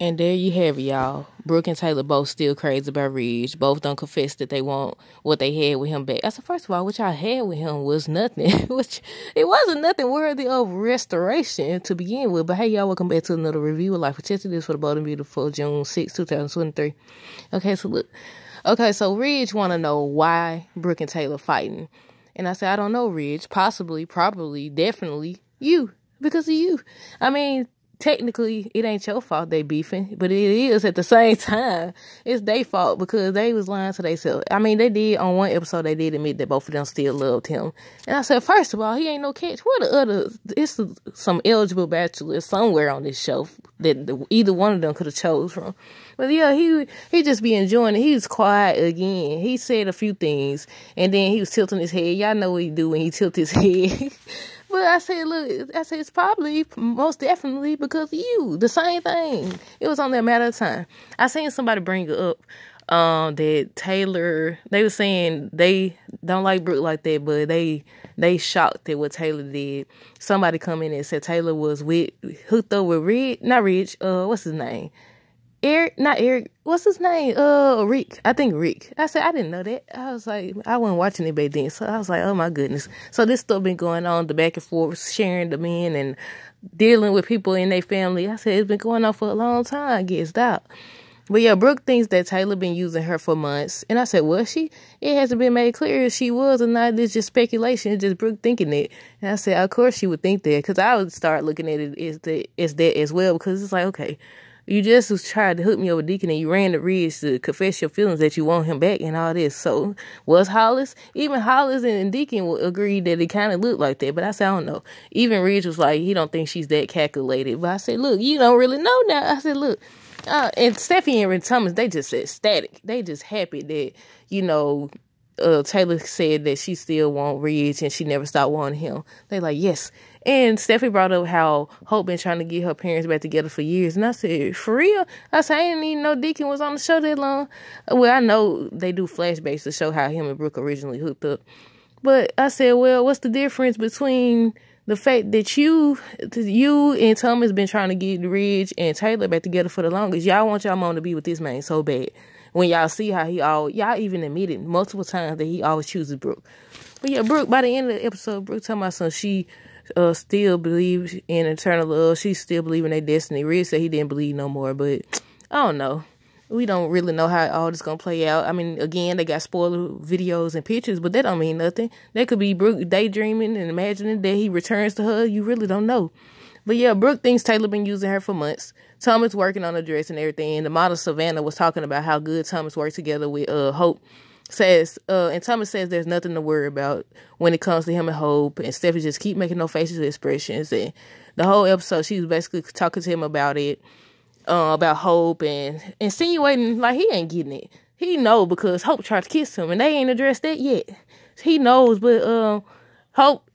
And there you have it, y'all. Brooke and Taylor both still crazy about Ridge. Both don't confess that they want what they had with him back. I said, first of all, what y'all had with him was nothing. Which it wasn't nothing worthy of restoration to begin with. But hey, y'all, welcome back to another review of Life with Chelsea. This for the Bold and Beautiful, June 6, 2023. Okay, so look. Okay, so Ridge want to know why Brooke and Taylor fighting. And I said, I don't know, Ridge. Possibly, probably, definitely you. Because of you. I mean, technically, it ain't your fault they beefing, but it is at the same time. It's their fault because they was lying to themselves. I mean, they did, on one episode, they did admit that both of them still loved him. And I said, first of all, he ain't no catch. What the other, it's some eligible bachelors somewhere on this show that either one of them could have chose from. But yeah, he just be enjoying it. He was quiet again. He said a few things, and then he was tilting his head. Y'all know what he do when he tilt his head. But I said, look, it's probably, most definitely because of you. The same thing. It was only a matter of time. I seen somebody bring it up that Taylor, they were saying they don't like Brooke like that, but they shocked at what Taylor did. Somebody come in and said Taylor was hooked up with Ridge, what's his name? Eric, what's his name? Rick. I think Rick. I said, I didn't know that. I was like, I wasn't watching it back then. So I was like, oh my goodness. So this stuff been going on, the back and forth, sharing the men and dealing with people in their family. I said, it's been going on for a long time. Get stopped. But yeah, Brooke thinks that Taylor been using her for months. And I said, was she? It hasn't been made clear if she was or not. It's just speculation. It's just Brooke thinking it. And I said, of course she would think that. Because I would start looking at it as that as well. Because it's like, okay, you just was trying to hook me over Deacon and you ran to Ridge to confess your feelings that you want him back and all this. So, was Hollis? Even Hollis and Deacon agreed that it kind of looked like that. But I said, I don't know. Even Ridge was like, he don't think she's that calculated. But I said, look, you don't really know now. I said, look. And Steffi and Thomas, they just said static. They just happy that, Taylor said that she still want Ridge and she never stopped wanting him. They like, yes. And Steffi brought up how Hope been trying to get her parents back together for years. And I said, for real? I said, I didn't even know Deacon was on the show that long. Well, I know they do flashbacks to show how him and Brooke originally hooked up. But I said, well, what's the difference between the fact that you and Thomas been trying to get Ridge and Taylor back together for the longest? Y'all want y'all mom to be with this man so bad. When y'all see how y'all even admitted multiple times that he always chooses Brooke. But yeah, Brooke, by the end of the episode, Brooke talking about something she still believes in eternal love. She still believes in their destiny. Ridge said he didn't believe no more, but I don't know. We don't really know how all this gonna play out. I mean, again, they got spoiler videos and pictures, but that don't mean nothing. That could be Brooke daydreaming and imagining that he returns to her. You really don't know. But yeah, Brooke thinks Taylor been using her for months. Thomas working on the dress and everything. And the model Savannah was talking about how good Thomas worked together with Hope. And Thomas says there's nothing to worry about when it comes to him and Hope. And Steffi just keep making no facial expressions. And the whole episode, she was basically talking to him about it, about Hope and insinuating like he ain't getting it. He know because Hope tried to kiss him and they ain't addressed that yet. He knows, but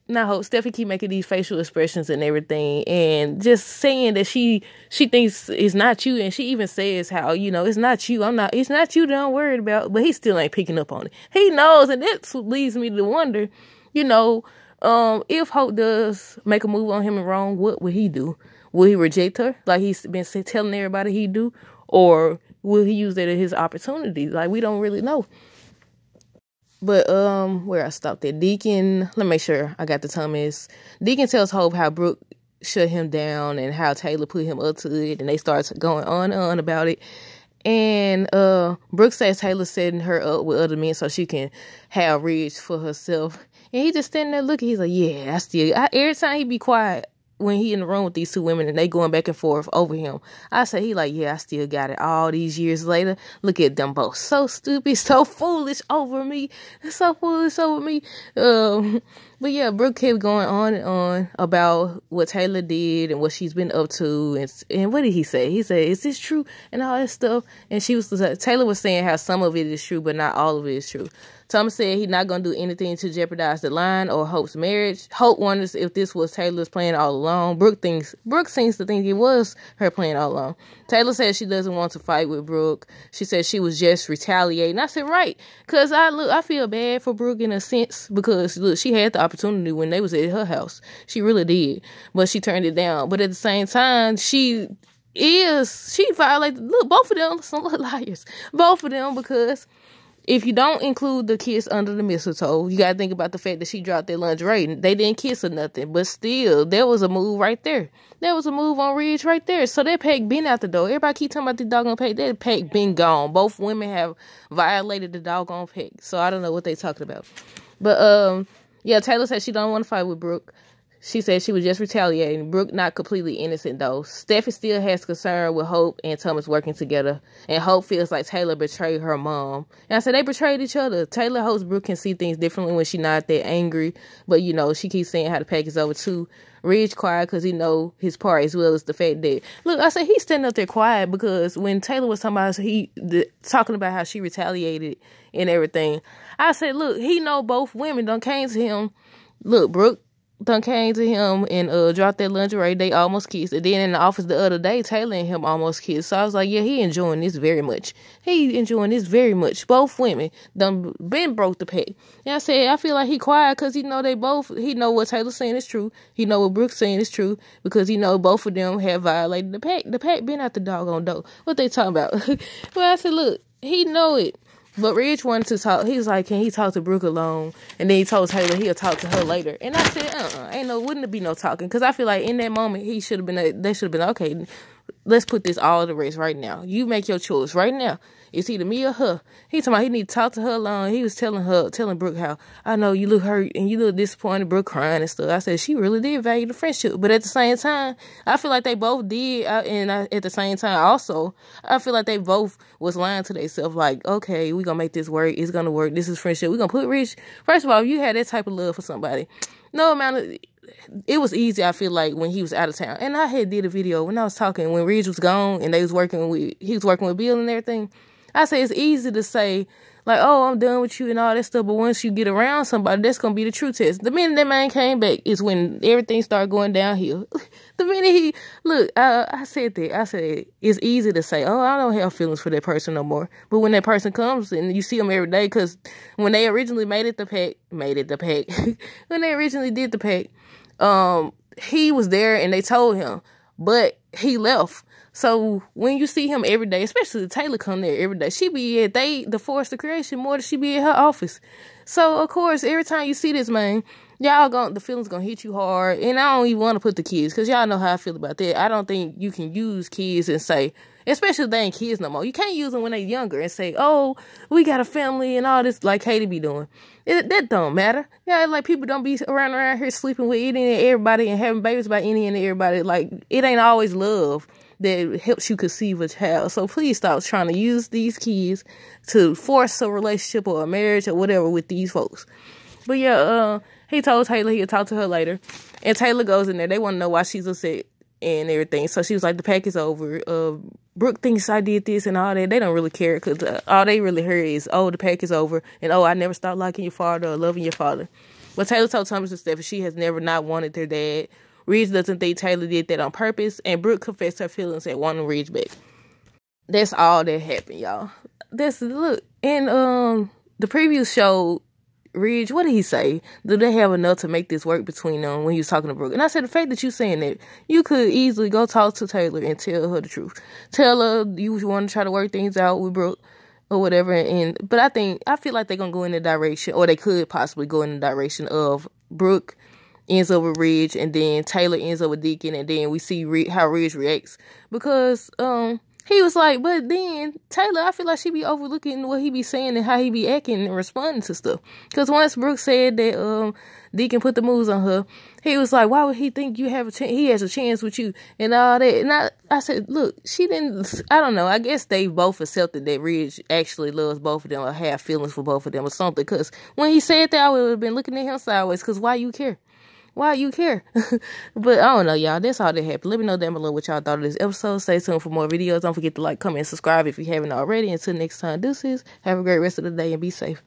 Steffi keep making these facial expressions and everything and just saying that she thinks it's not you. And she even says how, it's not you. It's not you that I'm worried about, but he still ain't picking up on it. He knows. And that leads me to wonder, if Hope does make a move on him and wrong, what would he do? Will he reject her like he's been telling everybody he do? Or will he use that as his opportunity? Like, we don't really know. But, where I stopped at, Deacon, let me make sure I got the Thomas. Deacon tells Hope how Brooke shut him down and how Taylor put him up to it, and they start going on and on about it. And, Brooke says Taylor setting her up with other men so she can have Ridge for herself. And he just standing there looking, he's like, yeah, every time he be quiet, when he in the room with these two women and they going back and forth over him, I say, he like, yeah, I still got it all these years later. Look at them both. So stupid, so foolish over me. So foolish over me. But yeah, Brooke kept going on and on about what Taylor did and what she's been up to. And what did he say? He said, is this true? And all that stuff. And Taylor was saying how some of it is true, but not all of it is true. Thomas said he's not going to do anything to jeopardize the line or Hope's marriage. Hope wonders if this was Taylor's plan all along. Brooke seems to think it was her plan all along. Taylor says she doesn't want to fight with Brooke. She said she was just retaliating. I said, right. Because I feel bad for Brooke in a sense because, look, she had the opportunity when they was at her house. She really did. But she turned it down. But at the same time, she violated, look, both of them, some liars. Both of them, because if you don't include the kiss under the mistletoe, you got to think about the fact that she dropped their lingerie. They didn't kiss or nothing, but still, there was a move right there. There was a move on Ridge right there. So that pack been out the door. Everybody keep talking about the doggone pack. That pack been gone. Both women have violated the doggone pack. So I don't know what they talking about. But, yeah, Taylor said she don't want to fight with Brooke. She said she was just retaliating. Brooke not completely innocent, though. Steffi still has concern with Hope and Thomas working together. And Hope feels like Taylor betrayed her mom. And I said they betrayed each other. Taylor hopes Brooke can see things differently when she's not that angry. But, you know, she keeps saying how the pack is over, too. Ridge quiet because he know his part, as well as the fact that, look, I said he's standing up there quiet because when Taylor was talking about how she retaliated and everything, I said, look, he know both women done came to him. Look, Brooke done came to him and dropped that lingerie. They almost kissed. And then in the office the other day, Taylor and him almost kissed. So I was like, yeah, he enjoying this very much. Both women done been broke the pack. And I said, I feel like he quiet because he know what Taylor's saying is true. He know what Brooke's saying is true because he know both of them have violated the pack. The pack been out the doggone door. What they talking about? Well, I said, look, he know it. But Ridge wanted to talk. He was like, can he talk to Brooke alone? And then he told Taylor he'll talk to her later. And I said, wouldn't it be no talking? Because I feel like in that moment, they should have been, okay, let's put this all to rest right now. You make your choice right now. It's either me or her. He talking about he need to talk to her alone. He was telling Brooke how, I know you look hurt and you look disappointed, Brooke crying and stuff. I said, she really did value the friendship. But at the same time, I feel like they both did. At the same time, also, I feel like they both was lying to themselves. Like, okay, we going to make this work. It's going to work. This is friendship. We going to put Rich. First of all, if you had that type of love for somebody, no amount of... It was easy, I feel like, when he was out of town. And I had did a video when I was talking, when Ridge was gone and he was working with Bill and everything. I say it's easy to say, like, oh, I'm done with you and all that stuff. But once you get around somebody, that's going to be the true test. The minute that man came back is when everything started going downhill. The minute I said it's easy to say, oh, I don't have feelings for that person no more. But when that person comes and you see them every day, because when they originally made it the pack, when they originally did the pack, he was there and they told him, but he left. So when you see him every day, especially Taylor come there every day, she be at the Force of Creation more than she be at her office. So of course, every time you see this man, the feelings gonna hit you hard. And I don't even want to put the kids, because y'all know how I feel about that. I don't think you can use kids and say, especially if they ain't kids no more. You can't use them when they younger and say, oh, we got a family and all this, like Katie be doing. That don't matter. Yeah, like people don't be around here sleeping with any and everybody and having babies by any and everybody. Like, it ain't always love that helps you conceive a child. So please stop trying to use these kids to force a relationship or a marriage or whatever with these folks. But yeah, he told Taylor he'll talk to her later. And Taylor goes in there. They want to know why she's upset and everything. So she was like, the pack is over. Brooke thinks I did this and all that. They don't really care, because all they really heard is, oh, the pack is over. And, oh, I never stopped liking your father or loving your father. But Taylor told Thomas and Steph she has never not wanted their dad. Ridge doesn't think Taylor did that on purpose. And Brooke confessed her feelings at wanting Ridge back. That's all that happened, y'all. Look. And the preview showed Ridge, what did he say? Do they have enough to make this work between them when he was talking to Brooke? And I said, the fact that you saying that, you could easily go talk to Taylor and tell her the truth. Tell her you want to try to work things out with Brooke or whatever. But I feel like they're going to go in the direction, or they could possibly go in the direction of Brooke ends up with Ridge, and then Taylor ends up with Deacon, and then we see how Ridge reacts. Because, he was like, but then Taylor, I feel like she be overlooking what he be saying and how he be acting and responding to stuff. Because once Brooke said that Deacon put the moves on her, he was like, why would he think you have he has a chance with you and all that? And I said, look, she didn't, I don't know. I guess they both accepted that Ridge actually loves both of them or have feelings for both of them or something. Because when he said that, I would have been looking at him sideways, because why you care? Why you care? But I don't know, y'all. That's all that happened. Let me know down below what y'all thought of this episode. Stay tuned for more videos. Don't forget to like, comment, and subscribe if you haven't already. Until next time, deuces. Have a great rest of the day and be safe.